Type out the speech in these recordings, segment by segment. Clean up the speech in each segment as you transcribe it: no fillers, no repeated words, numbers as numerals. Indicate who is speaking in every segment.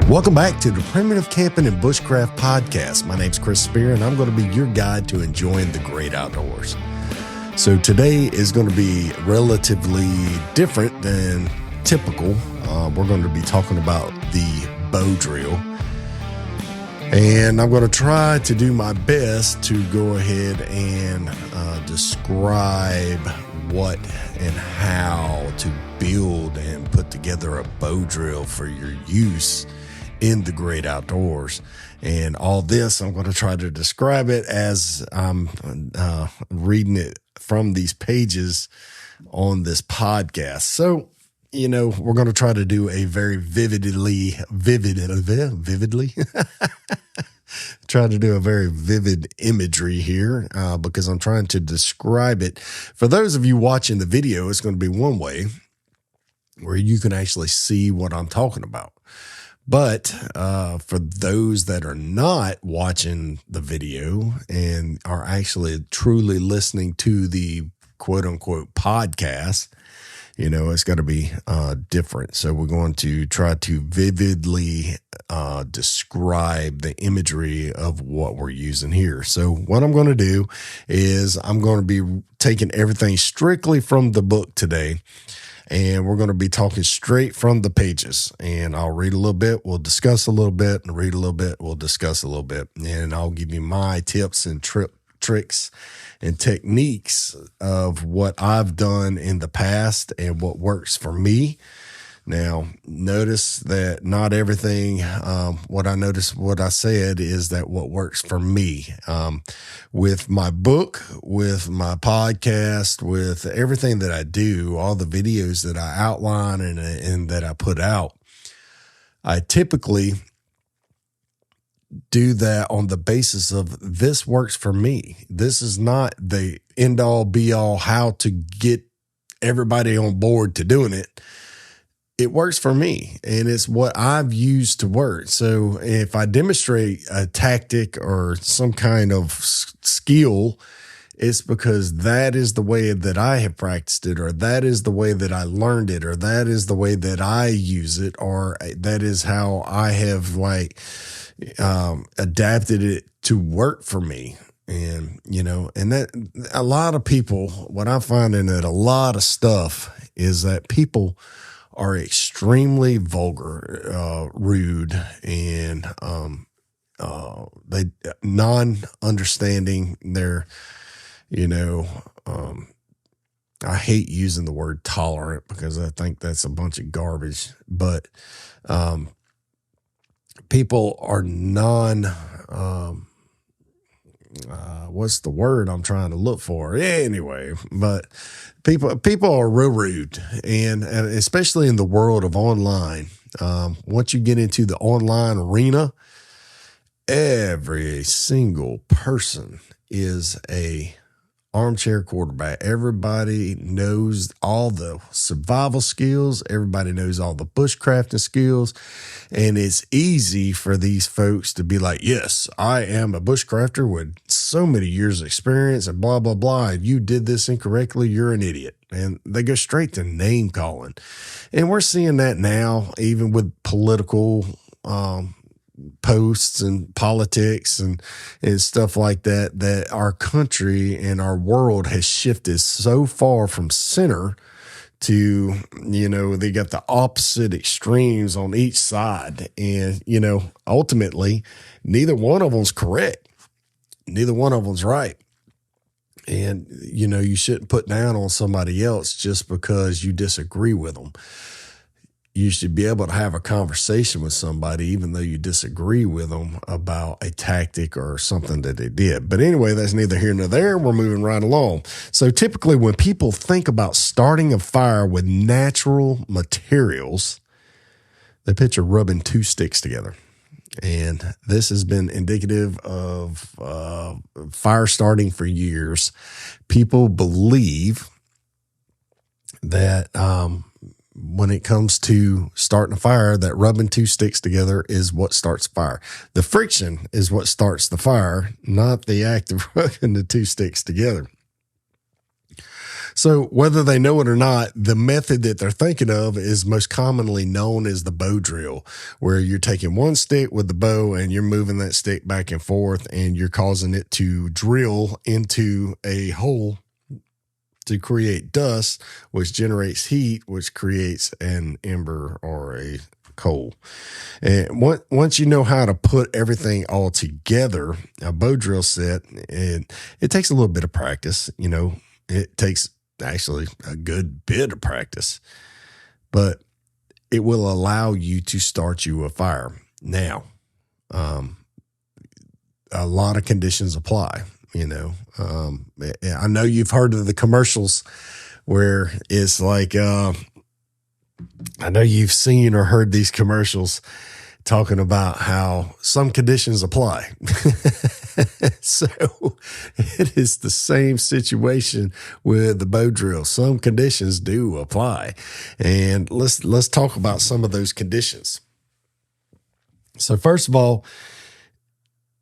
Speaker 1: Welcome back to the Primitive Camping and Bushcraft Podcast. My name's Chris Spear, and I'm going to be your guide to enjoying the great outdoors. So today is going to be relatively different than typical. We're going to be talking about the bow drill. And I'm going to try to do my best to go ahead and describe what and how to build and put together a bow drill for your use in the great outdoors. And all this, I'm going to try to describe it as I'm reading it from these pages on this podcast. So, you know, we're going to try to do a very vividly try to do a very vivid imagery here because I'm trying to describe it. For those of you watching the video, it's going to be one way where you can actually see what I'm talking about. But for those that are not watching the video and are actually truly listening to the quote unquote podcast, you know, it's got to be different. So we're going to try to vividly describe the imagery of what we're using here. So what I'm going to do is I'm going to be taking everything strictly from the book today. And we're going to be talking straight from the pages. And I'll read a little bit, we'll discuss a little bit, and read a little bit, we'll discuss a little bit. And I'll give you my tips and tricks and techniques of what I've done in the past and what works for me. Now, notice that not everything, what I said is that what works for me. With my book, with my podcast, with everything that I do, all the videos that I outline and that I put out, I typically do that on the basis of this works for me. This is not the end all be all how to get everybody on board to doing it. It works for me, and it's what I've used to work. So if I demonstrate a tactic or some kind of skill, it's because that is the way that I have practiced it, or that is the way that I learned it, or that is the way that I use it, or that is how I have adapted it to work for me. And, you know, and that a lot of people, what I'm finding that a lot of stuff is that people are extremely vulgar, rude, and they non-understanding. They're, you know, I hate using the word tolerant because I think that's a bunch of garbage. But people are what's the word I'm trying to look for? Anyway, but people are real rude, and especially in the world of online. Once you get into the online arena, every single person is a armchair quarterback. Everybody knows all the survival skills. Everybody knows all the bushcrafting skills. And it's easy for these folks to be like, yes, I am a bushcrafter with so many years of experience and blah, blah, blah. And you did this incorrectly. You're an idiot. And they go straight to name calling. And we're seeing that now, even with political posts and politics and stuff like that, that our country and our world has shifted so far from center to, you know, they got the opposite extremes on each side. And, you know, ultimately, neither one of them's correct. Neither one of them's right. And, you know, you shouldn't put down on somebody else just because you disagree with them. You should be able to have a conversation with somebody, even though you disagree with them about a tactic or something that they did. But anyway, that's neither here nor there. We're moving right along. So typically when people think about starting a fire with natural materials, they picture rubbing two sticks together. And this has been indicative of fire starting for years. People believe that when it comes to starting a fire, that rubbing two sticks together is what starts the fire. The friction is what starts the fire, not the act of rubbing the two sticks together. So So whether they know it or not, the method that they're thinking of is most commonly known as the bow drill, where you're taking one stick with the bow and you're moving that stick back and forth and you're causing it to drill into a hole to create dust, which generates heat, which creates an ember or a coal. And once you know how to put everything all together, a bow drill set, and it takes a little bit of practice. It takes actually a good bit of practice, but it will allow you to start you a fire. Now, a lot of conditions apply. I know you've heard of the commercials where it's like, I know you've seen or heard these commercials talking about how some conditions apply. So it is the same situation with the bow drill. Some conditions do apply. And let's talk about some of those conditions. So first of all,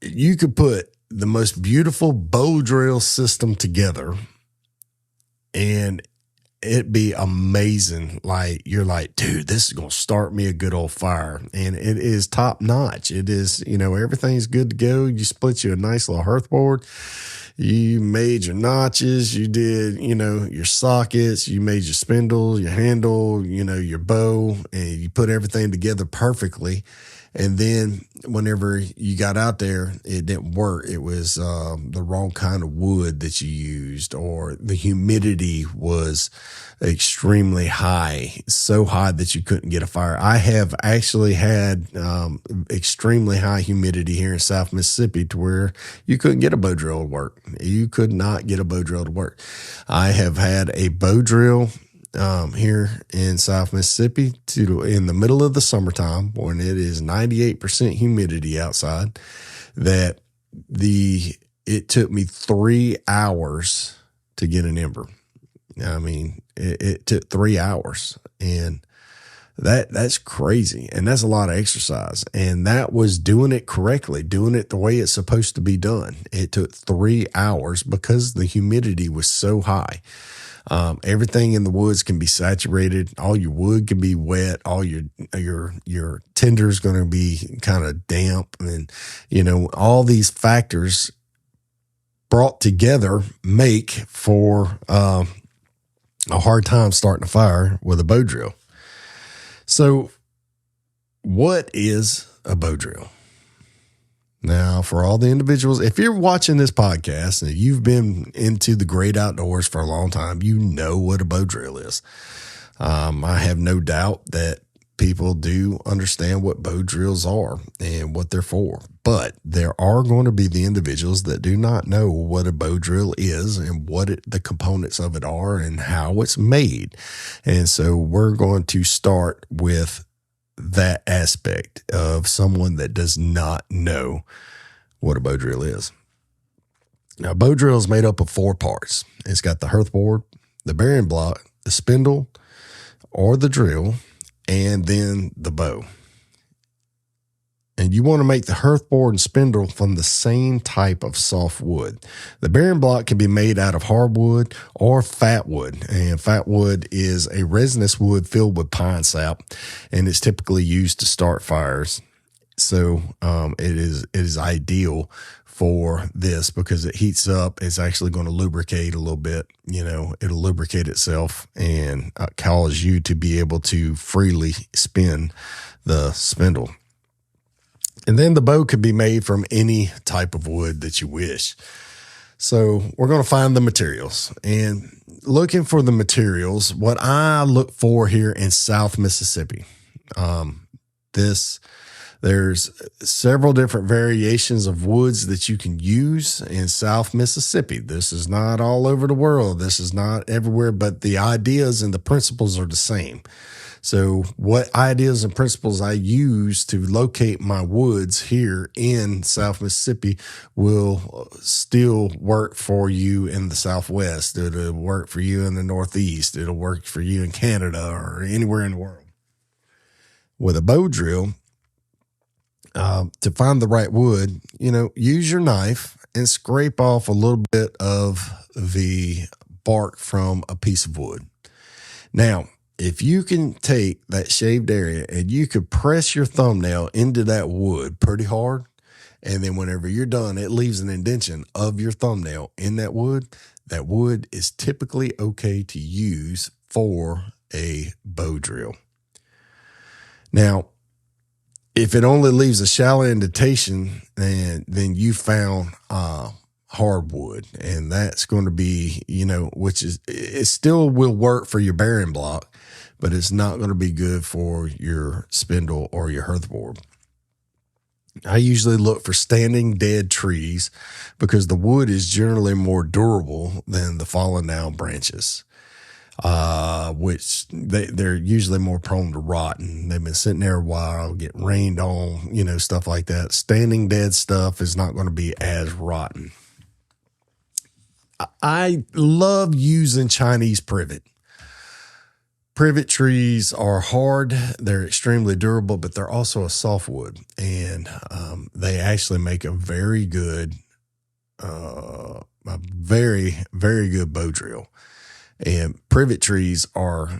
Speaker 1: you could put the most beautiful bow drill system together and it'd be amazing. Like, you're like, dude, this is going to start me a good old fire. And it is top notch. It is, everything's good to go. You split you a nice little hearth board. You made your notches. You did, your sockets. You made your spindle, your handle, your bow, and you put everything together perfectly. And then whenever you got out there, it didn't work. It was the wrong kind of wood that you used, or the humidity was extremely high, so high that you couldn't get a fire. I have actually had extremely high humidity here in South Mississippi to where you couldn't get a bow drill to work. You could not get a bow drill to work. I have had a bow drill here in South Mississippi in the middle of the summertime when it is 98% humidity outside, that it took me 3 hours to get an ember. I mean, it took 3 hours, and that's crazy. And that's a lot of exercise. And that was doing it correctly, doing it the way it's supposed to be done. It took 3 hours because the humidity was so high. Everything in the woods can be saturated. All your wood can be wet. All your tinder is going to be kind of damp. And, all these factors brought together make for a hard time starting a fire with a bow drill. So what is a bow drill? Now, for all the individuals, if you're watching this podcast and you've been into the great outdoors for a long time, you know what a bow drill is. I have no doubt that people do understand what bow drills are and what they're for. But there are going to be the individuals that do not know what a bow drill is and what the components of it are and how it's made. And so we're going to start with that aspect of someone that does not know what a bow drill is. Now, a bow drill is made up of 4 parts. It's got the hearth board, the bearing block, the spindle or the drill, and then the bow. And you want to make the hearth board and spindle from the same type of soft wood. The bearing block can be made out of hardwood or fatwood. And fatwood is a resinous wood filled with pine sap, and it's typically used to start fires. So it is ideal for this because it heats up. It's actually going to lubricate a little bit. It'll lubricate itself and cause you to be able to freely spin the spindle. And then the bow could be made from any type of wood that you wish. So we're going to find the materials. And looking for the materials, what I look for here in South Mississippi, there's several different variations of woods that you can use in South Mississippi. This is not all over the world. This is not everywhere, but the ideas and the principles are the same. So what ideas and principles I use to locate my woods here in South Mississippi will still work for you in the Southwest. It'll work for you in the Northeast. It'll work for you in Canada or anywhere in the world. With a bow drill, to find the right wood, use your knife and scrape off a little bit of the bark from a piece of wood. Now, if you can take that shaved area and you could press your thumbnail into that wood pretty hard, and then whenever you're done, it leaves an indentation of your thumbnail in that wood is typically okay to use for a bow drill. Now, if it only leaves a shallow indentation, then you found hardwood, and that's going to be, which is, it still will work for your bearing block, but it's not going to be good for your spindle or your hearth board. I usually look for standing dead trees because the wood is generally more durable than the fallen down branches, which they're usually more prone to rot, and they've been sitting there a while, get rained on, stuff like that. Standing dead stuff is not going to be as rotten. I love using Chinese privet. Privet trees are hard. They're extremely durable, but they're also a softwood, and they actually make a very good, a very, very good bow drill. And privet trees are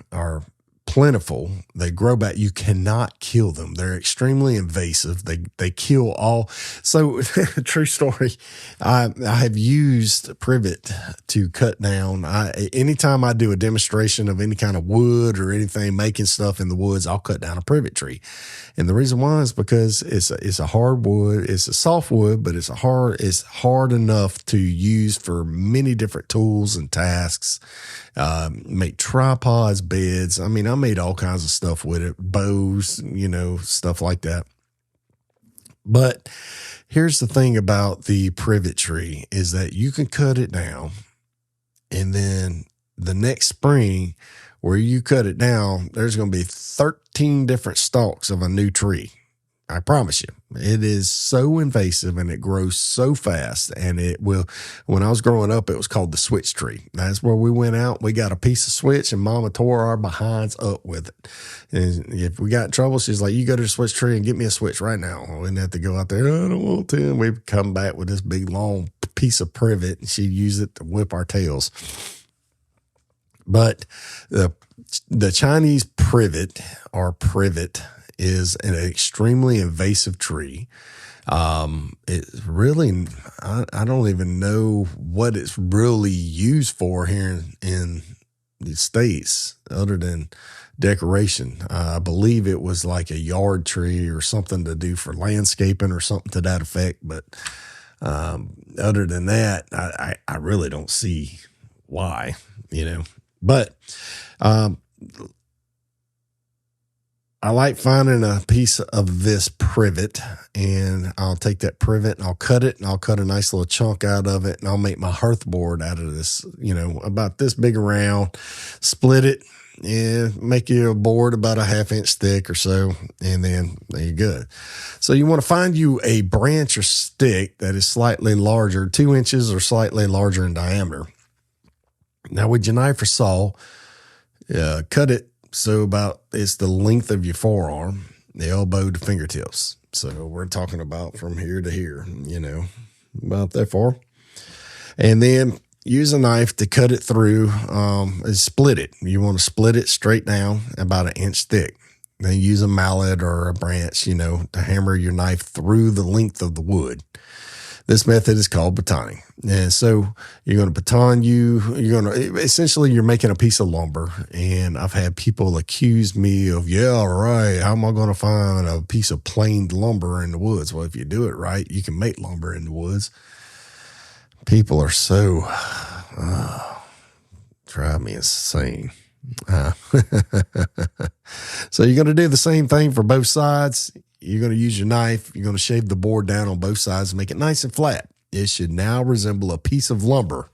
Speaker 1: plentiful. They grow back. You cannot kill them. They're extremely invasive. They kill all. So true story. I have used privet to cut down. Anytime I do a demonstration of any kind of wood or anything, making stuff in the woods, I'll cut down a privet tree. And the reason why is because it's a hard wood. It's a soft wood, but it's hard enough to use for many different tools and tasks. Make tripods, beds. I mean, I made all kinds of stuff with it, bows, stuff like that. But here's the thing about the privet tree is that you can cut it down, and then the next spring where you cut it down, there's going to be 13 different stalks of a new tree. I promise you, it is so invasive and it grows so fast. And it will, when I was growing up, it was called the switch tree. That's where we went out. We got a piece of switch and mama tore our behinds up with it. And if we got in trouble, she's like, you go to the switch tree and get me a switch right now. We didn't have to go out there. I don't want to. And we'd come back with this big long piece of privet, and she'd use it to whip our tails. But the Chinese privet is an extremely invasive tree. It's really, I don't even know what it's really used for here in the States other than decoration. I believe it was like a yard tree or something to do for landscaping or something to that effect. But other than that, I really don't see why, But I like finding a piece of this privet, and I'll take that privet and I'll cut it, and I'll cut a nice little chunk out of it, and I'll make my hearth board out of this, about this big around, split it, and make you a board about a 1/2 inch thick or so, and then there you go. So you want to find you a branch or stick that is slightly larger, 2 inches or slightly larger in diameter. Now with your knife or saw, cut it so it's the length of your forearm, the elbow to fingertips. So we're talking about from here to here, about that far. And then use a knife to cut it through, and split it. You want to split it straight down about 1 inch thick. Then use a mallet or a branch, to hammer your knife through the length of the wood. This method is called batoning. And so you're going to essentially you're making a piece of lumber. And I've had people accuse me of, yeah, right, how am I going to find a piece of planed lumber in the woods? Well, if you do it right, you can make lumber in the woods. People are so, drive me insane. So you're going to do the same thing for both sides. You're going to use your knife. You're going to shave the board down on both sides and make it nice and flat. It should now resemble a piece of lumber.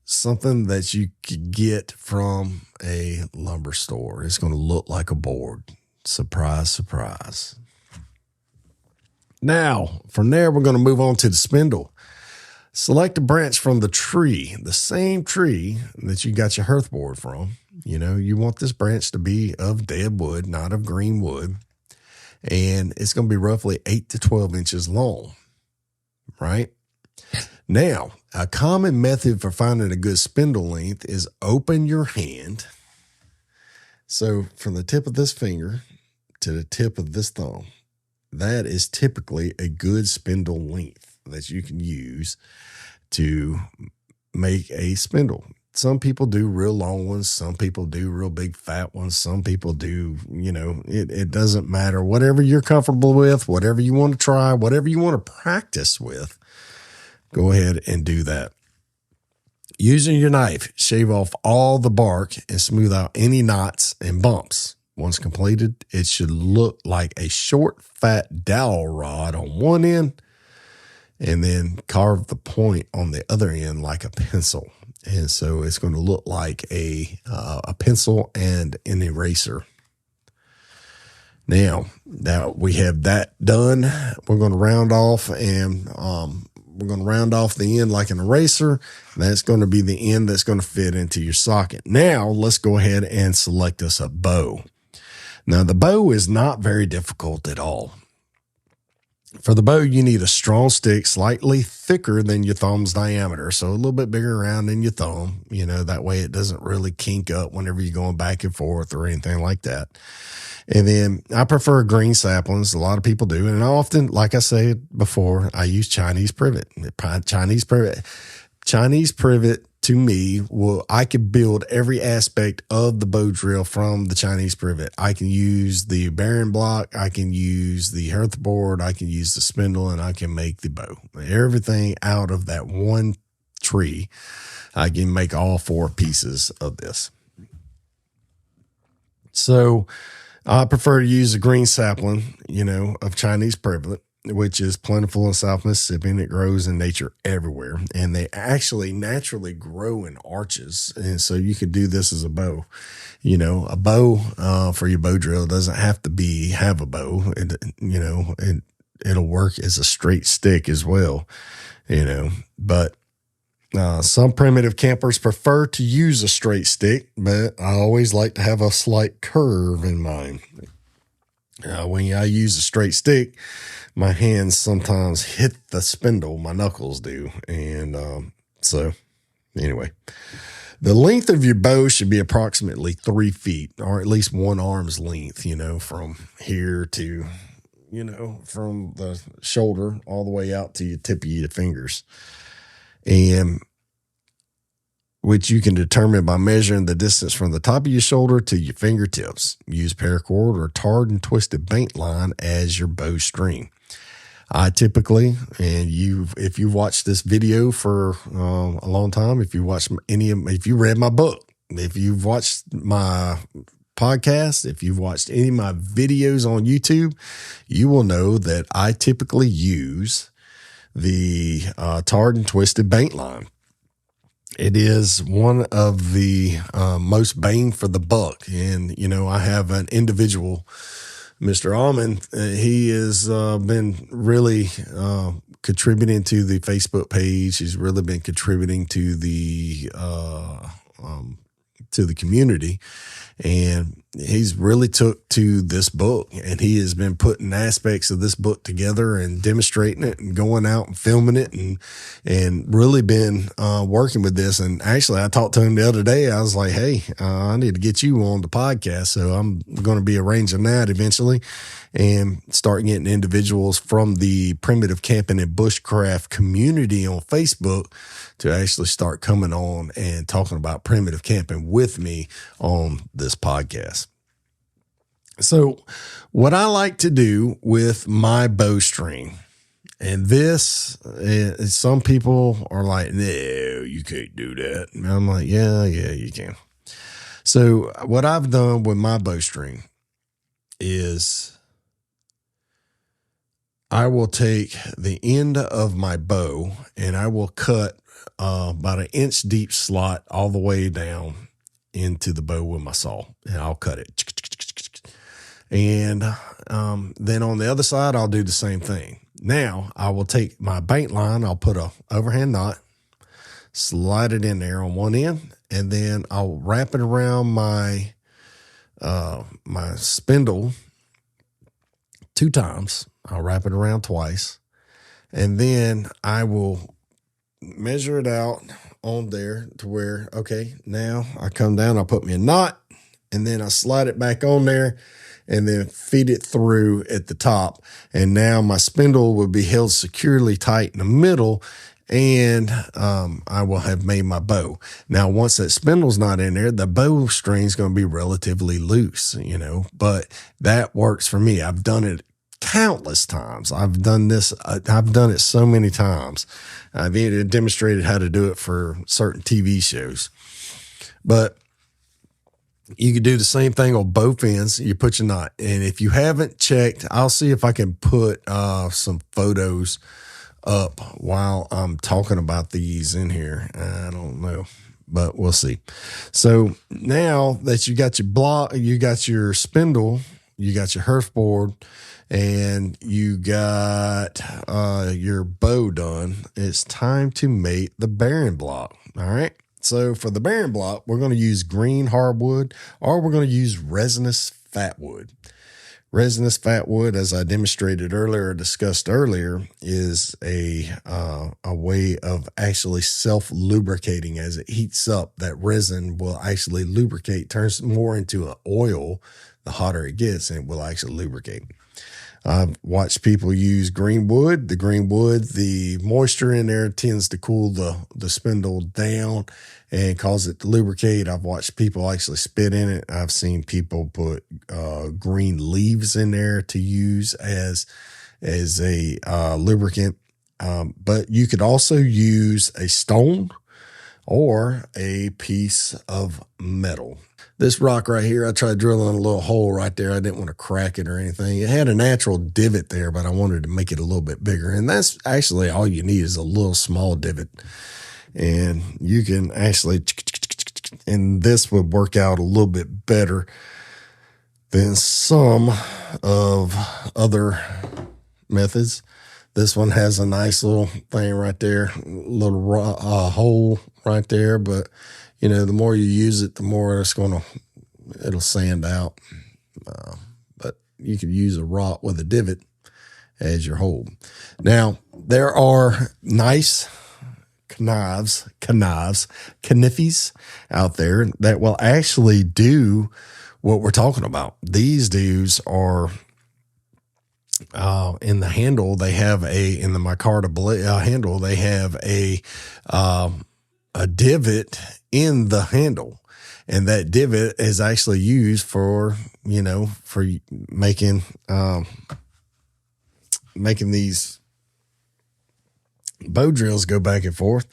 Speaker 1: Something that you could get from a lumber store. It's going to look like a board. Surprise, surprise. Now, from there, we're going to move on to the spindle. Select a branch from the tree, the same tree that you got your hearth board from. You want this branch to be of dead wood, not of green wood. And it's going to be roughly 8 to 12 inches long, right? Now, A common method for finding a good spindle length is open your hand. So from the tip of this finger to the tip of this thumb, that is typically a good spindle length that you can use to make a spindle. Some people do real long ones. Some people do real big fat ones. Some people do, it doesn't matter. Whatever you're comfortable with, whatever you want to try, whatever you want to practice with, go ahead and do that. Using your knife, shave off all the bark and smooth out any knots and bumps. Once completed, it should look like a short, fat dowel rod on one end, and then carve the point on the other end like a pencil. And so it's going to look like a pencil and an eraser. Now that we have that done, we're going to round off and we're going to round off the end like an eraser. That's going to be the end that's going to fit into your socket. Now let's go ahead and select us a bow. Now the bow is not very difficult at all. For the bow, you need a strong stick, slightly thicker than your thumb's diameter. So a little bit bigger around than your thumb, that way it doesn't really kink up whenever you're going back and forth or anything like that. And then I prefer green saplings. A lot of people do. And I often, like I said before, I use Chinese privet. Chinese privet to me, I could build every aspect of the bow drill from the Chinese privet. I can use the bearing block, I can use the Hearth Board, I can use the spindle, and I can make the bow. Everything out of that one tree, I can make all 4 pieces of this. So I prefer to use a green sapling, of Chinese privet, which is plentiful in South Mississippi, and it grows in nature everywhere. And they actually naturally grow in arches. And so you could do this as a bow. A bow for your bow drill doesn't have to have a bow. It'll work as a straight stick as well, But some primitive campers prefer to use a straight stick, but I always like to have a slight curve in mind. When I use a straight stick, my hands sometimes hit the spindle, my knuckles do. And so anyway, the length of your bow should be approximately 3 feet, or at least 1 arm's length, from here to, from the shoulder all the way out to your tip of your fingers. And which you can determine by measuring the distance from the top of your shoulder to your fingertips. Use paracord or tarred and twisted paint line as your bow string. I typically, and if you've watched this video for a long time, if you read my book, if you've watched my podcast, if you've watched any of my videos on YouTube, you will know that I typically use the tarred and twisted paint line. It is one of the most bang for the buck. And, I have an individual, Mr. Almond. He has been really contributing to the Facebook page. He's really been contributing to the community. And he's really took to this book, and he has been putting aspects of this book together and demonstrating it and going out and filming it and really been working with this. And actually, I talked to him the other day. I was like, hey, I need to get you on the podcast. So I'm going to be arranging that eventually and start getting individuals from the primitive camping and bushcraft community on Facebook to actually start coming on and talking about primitive camping with me on this podcast. So what I like to do with my bowstring, and this, some people are like, no, you can't do that. And I'm like, yeah, you can. So what I've done with my bowstring is I will take the end of my bow and I will cut about an inch deep slot all the way down into the bow with my saw, and I'll cut it. And then on the other side, I'll do the same thing. Now I will take my paint line, I'll put a overhand knot, slide it in there on one end, and then I'll wrap it around my my spindle 2 times. I'll wrap it around twice, and then I will measure it out on there to where, okay, now I come down, I put me a knot, and then I slide it back on there and then feed it through at the top. And now my spindle will be held securely tight in the middle, and I will have made my bow. Now, once that spindle's not in there, the bow string is going to be relatively loose, but that works for me. I've done it countless times. I've done this. I've done it so many times. I've even demonstrated how to do it for certain TV shows, but you can do the same thing on both ends. You put your knot. And if you haven't checked, I'll see if I can put some photos up while I'm talking about these in here. I don't know, but we'll see. So now that you got your block, you got your spindle, you got your Hearth Board, and you got your bow done, it's time to make the bearing block. All right. So for the bearing block, we're going to use green hardwood, or we're going to use resinous fatwood. Resinous fatwood, as I demonstrated earlier, or discussed earlier, is a way of actually self-lubricating. As it heats up, that resin will actually lubricate, turns more into an oil the hotter it gets, and it will actually lubricate. I've watched people use green wood. The green wood, the moisture in there tends to cool the spindle down and cause it to lubricate. I've watched people actually spit in it. I've seen people put green leaves in there to use as a lubricant. But you could also use a stone or a piece of metal. This rock right here, I tried drilling a little hole right there. I didn't want to crack it or anything. It had a natural divot there, but I wanted to make it a little bit bigger. And that's actually all you need is a little small divot. And you can actually, and this would work out a little bit better than some of other methods. This one has a nice little thing right there, little hole right there, but the more you use it, the more it'll sand out. But you could use a rock with a divot as your hole. Now, there are nice knives out there that will actually do what we're talking about. These dudes are in the handle. They have in the micarta handle, they have a divot in the handle, and that divot is actually used for making these bow drills go back and forth,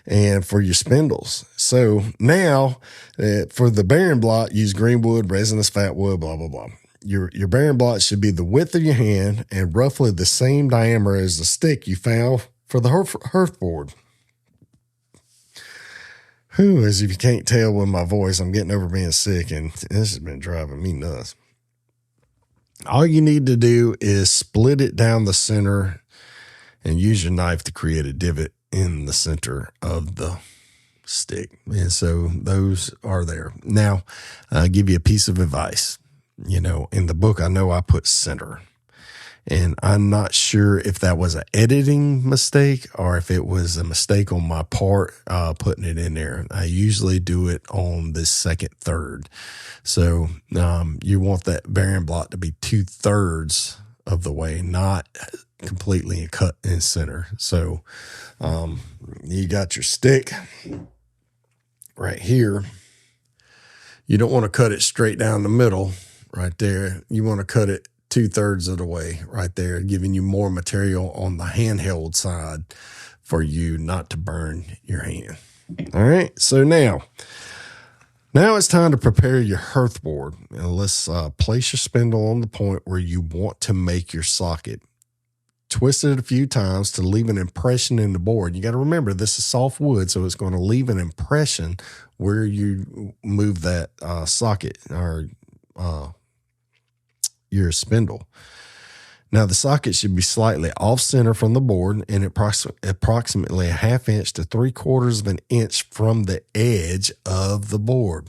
Speaker 1: and for your spindles. So now for the bearing block, use green wood, resinous fatwood, blah blah blah. Your bearing block should be the width of your hand and roughly the same diameter as the stick you found for the Hearth Board. As if you can't tell with my voice, I'm getting over being sick, and this has been driving me nuts. All you need to do is split it down the center and use your knife to create a divot in the center of the stick. And so those are there. Now, I'll give you a piece of advice. In the book, I know I put center. And I'm not sure if that was an editing mistake or if it was a mistake on my part putting it in there. I usually do it on the second third. So you want that bearing block to be 2/3 of the way, not completely cut in center. So you got your stick right here. You don't want to cut it straight down the middle right there. You want to cut it 2/3 of the way right there, giving you more material on the handheld side for you not to burn your hand. All right. So now it's time to prepare your Hearth Board. Now let's place your spindle on the point where you want to make your socket. Twist it a few times to leave an impression in the board. You got to remember, this is soft wood, so it's going to leave an impression where you move that socket or your spindle. Now, the socket should be slightly off center from the board and approximately 1/2 inch to 3/4 of an inch from the edge of the board.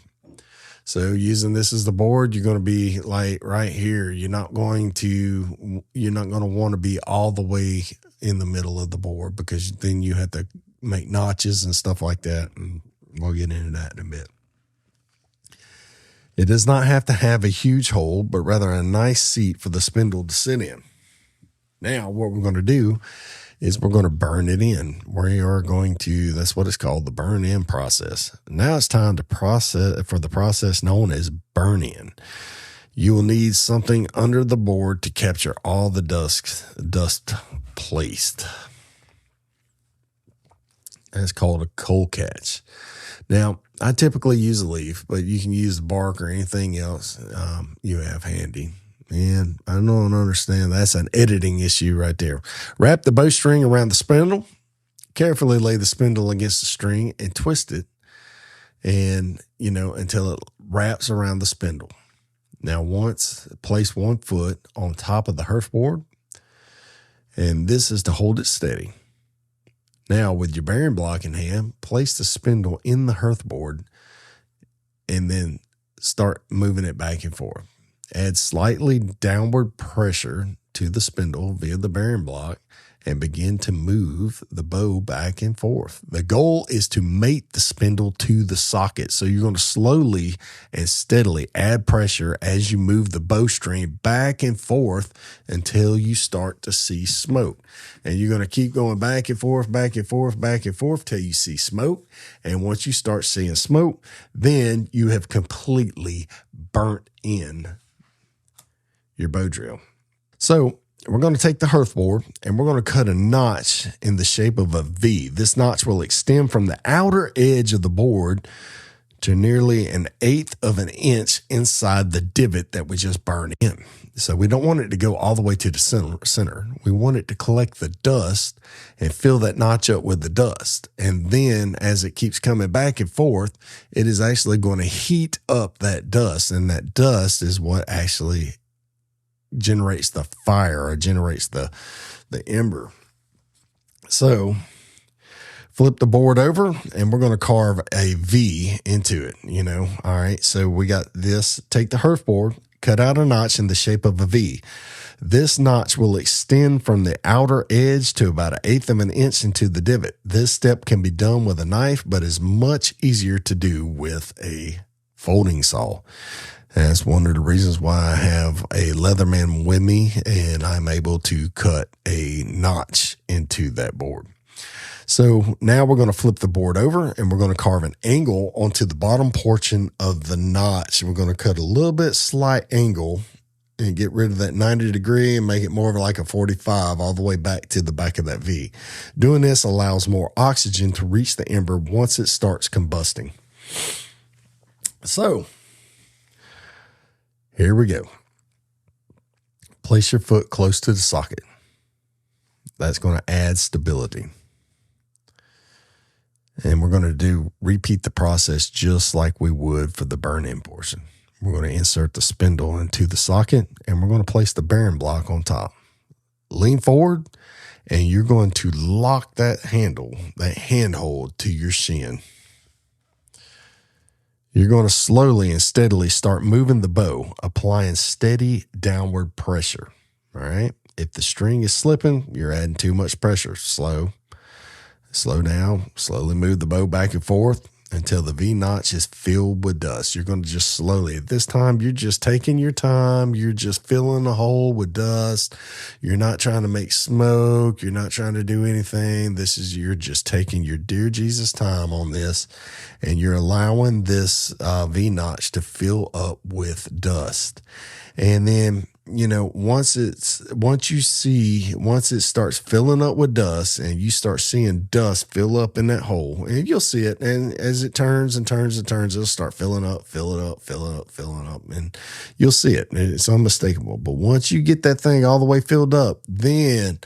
Speaker 1: So using this as the board, you're going to be like right here. You're not going to want to be all the way in the middle of the board, because then you have to make notches and stuff like that. And we'll get into that in a bit. It does not have to have a huge hole, but rather a nice seat for the spindle to sit in. Now, what we're going to do is we're going to burn it in. We are going to, that's what it's called, the burn-in process. Now it's time to for the process known as burn-in. You will need something under the board to capture all the dust placed. That's called a cold catch. Now, I typically use a leaf, but you can use the bark or anything else you have handy. And I don't understand. That's an editing issue right there. Wrap the bowstring around the spindle. Carefully lay the spindle against the string and twist it, and until it wraps around the spindle. Now, place 1 foot on top of the hearth board, and this is to hold it steady. Now, with your bearing block in hand, place the spindle in the hearth board and then start moving it back and forth. Add slightly downward pressure to the spindle via the bearing block and begin to move the bow back and forth. The goal is to mate the spindle to the socket. So you're going to slowly and steadily add pressure as you move the bowstring back and forth until you start to see smoke. And you're going to keep going back and forth, back and forth, back and forth till you see smoke. And once you start seeing smoke, then you have completely burnt in your bow drill. So we're going to take the hearth board and we're going to cut a notch in the shape of a V. This notch will extend from the outer edge of the board to nearly 1/8 of an inch inside the divot that we just burned in. So we don't want it to go all the way to the center. We want it to collect the dust and fill that notch up with the dust. And then as it keeps coming back and forth, it is actually going to heat up that dust. And that dust is what actually generates the fire or generates the ember. So flip the board over and we're going to carve a V into it, All right. So we got this. Take the hearth board, cut out a notch in the shape of a V. This notch will extend from the outer edge to about 1/8 of an inch into the divot. This step can be done with a knife, but is much easier to do with a folding saw. That's one of the reasons why I have a Leatherman with me, and I'm able to cut a notch into that board. So now we're going to flip the board over, and we're going to carve an angle onto the bottom portion of the notch. We're going to cut a little bit slight angle and get rid of that 90 degree and make it more of like a 45 all the way back to the back of that V. Doing this allows more oxygen to reach the ember once it starts combusting. So here we go. Place your foot close to the socket. That's going to add stability. And we're going to repeat the process just like we would for the burn-in portion. We're going to insert the spindle into the socket and we're going to place the bearing block on top. Lean forward and you're going to lock that handhold to your shin. You're going to slowly and steadily start moving the bow, applying steady downward pressure. All right. If the string is slipping, you're adding too much pressure. Slow down, slowly move the bow back and forth until the V notch is filled with dust. You're going to just slowly, at this time, you're just taking your time. You're just filling the hole with dust. You're not trying to make smoke. You're not trying to do anything. You're just taking your dear Jesus time on this, and you're allowing this V notch to fill up with dust. And then, once it starts filling up with dust and you start seeing dust fill up in that hole, and you'll see it. And as it turns and turns and turns, it'll start filling up, and you'll see it. It's unmistakable. But once you get that thing all the way filled up, then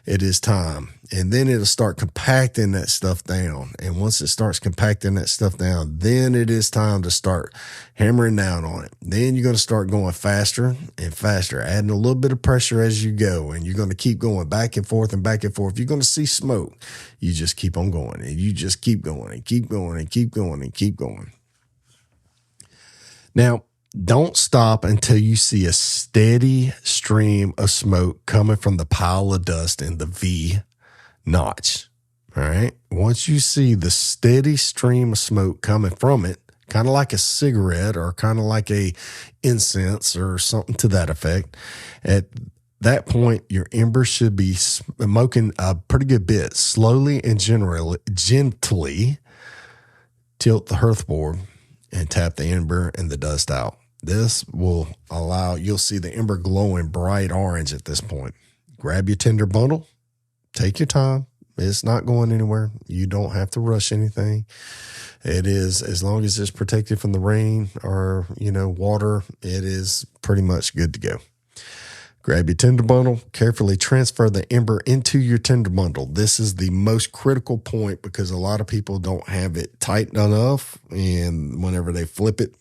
Speaker 1: it is time. And then it'll start compacting that stuff down. And once it starts compacting that stuff down, then it is time to start hammering down on it. Then you're going to start going faster and faster, adding a little bit of pressure as you go. And you're going to keep going back and forth and back and forth. You're going to see smoke. You just keep on going, and you just keep going and keep going and keep going and keep going. Now, don't stop until you see a steady stream of smoke coming from the pile of dust in the V notch. All right. Once you see the steady stream of smoke coming from it, kind of like a cigarette or kind of like a incense or something to that effect, at that point, your ember should be smoking a pretty good bit. Slowly and gently tilt the hearth board and tap the ember and the dust out. This will allow, you'll see the ember glowing bright orange at this point. Grab your tinder bundle, take your time. It's not going anywhere. You don't have to rush anything. It is, as long as it's protected from the rain or, water, it is pretty much good to go. Grab your tinder bundle, carefully transfer the ember into your tinder bundle. This is the most critical point because a lot of people don't have it tight enough, and whenever they flip it,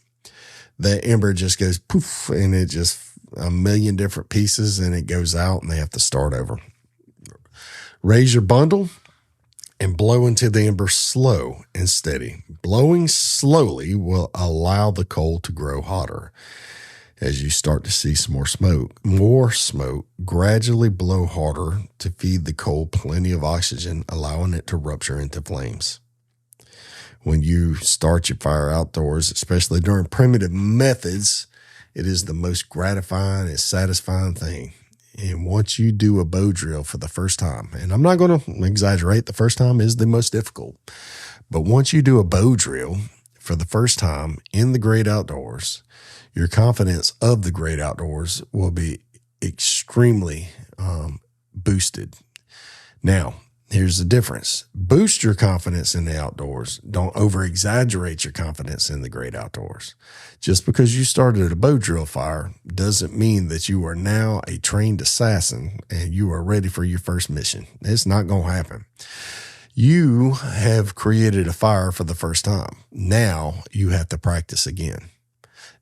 Speaker 1: the ember just goes poof, and it just a million different pieces, and it goes out, and they have to start over. Raise your bundle and blow into the ember slow and steady. Blowing slowly will allow the coal to grow hotter. As you start to see some more smoke, gradually blow harder to feed the coal plenty of oxygen, allowing it to rupture into flames. When you start your fire outdoors, especially during primitive methods, it is the most gratifying and satisfying thing. And once you do a bow drill for the first time, and I'm not going to exaggerate, the first time is the most difficult, but once you do a bow drill for the first time in the great outdoors, your confidence of the great outdoors will be extremely boosted. Now, here's the difference. Boost your confidence in the outdoors. Don't over-exaggerate your confidence in the great outdoors. Just because you started a bow drill fire doesn't mean that you are now a trained assassin and you are ready for your first mission. It's not going to happen. You have created a fire for the first time. Now you have to practice again.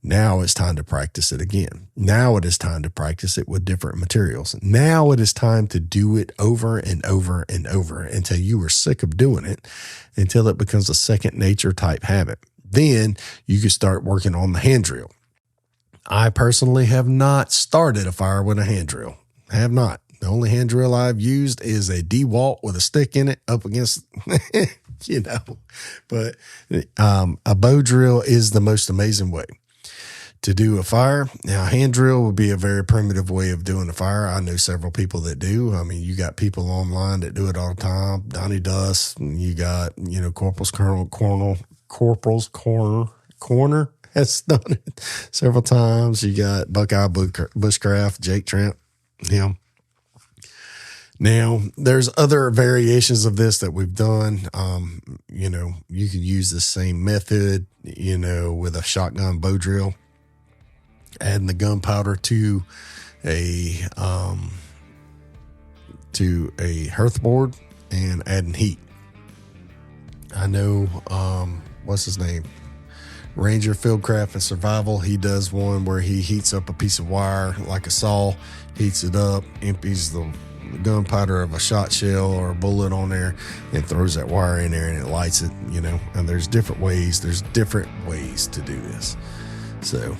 Speaker 1: Now it's time to practice it again. Now it is time to practice it with different materials. Now it is time to do it over and over and over until you are sick of doing it, until it becomes a second nature type habit. Then you can start working on the hand drill. I personally have not started a fire with a hand drill. I have not. The only hand drill I've used is a DeWalt with a stick in it up against, but a bow drill is the most amazing way to do a fire. Now, hand drill would be a very primitive way of doing a fire. I know several people that do. I mean, you got people online that do it all the time. Donnie Dust, and you got, Corporal's Corner has done it several times. You got Buckeye Bushcraft, Jake Trent, him. Now, there's other variations of this that we've done. You can use the same method, with a shotgun bow drill, adding the gunpowder to a hearth board and adding heat. I know, what's his name? Ranger Fieldcraft and Survival. He does one where he heats up a piece of wire like a saw, heats it up, empties the gunpowder of a shot shell or a bullet on there, and throws that wire in there and it lights it, and there's different ways to do this. So,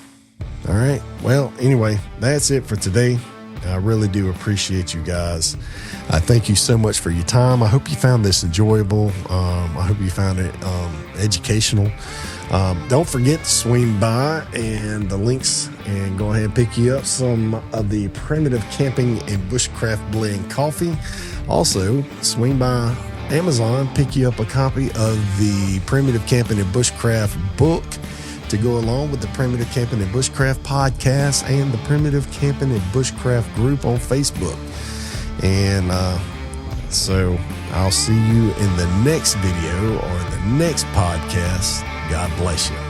Speaker 1: all right. Well, anyway, that's it for today. I really do appreciate you guys. I thank you so much for your time. I hope you found this enjoyable. I hope you found it educational. Don't forget to swing by and the links and go ahead and pick you up some of the Primitive Camping and Bushcraft Blend coffee. Also, swing by Amazon, pick you up a copy of the Primitive Camping and Bushcraft book to go along with the Primitive Camping and Bushcraft podcast and the Primitive Camping and Bushcraft group on Facebook. And so I'll see you in the next video or the next podcast. God bless you.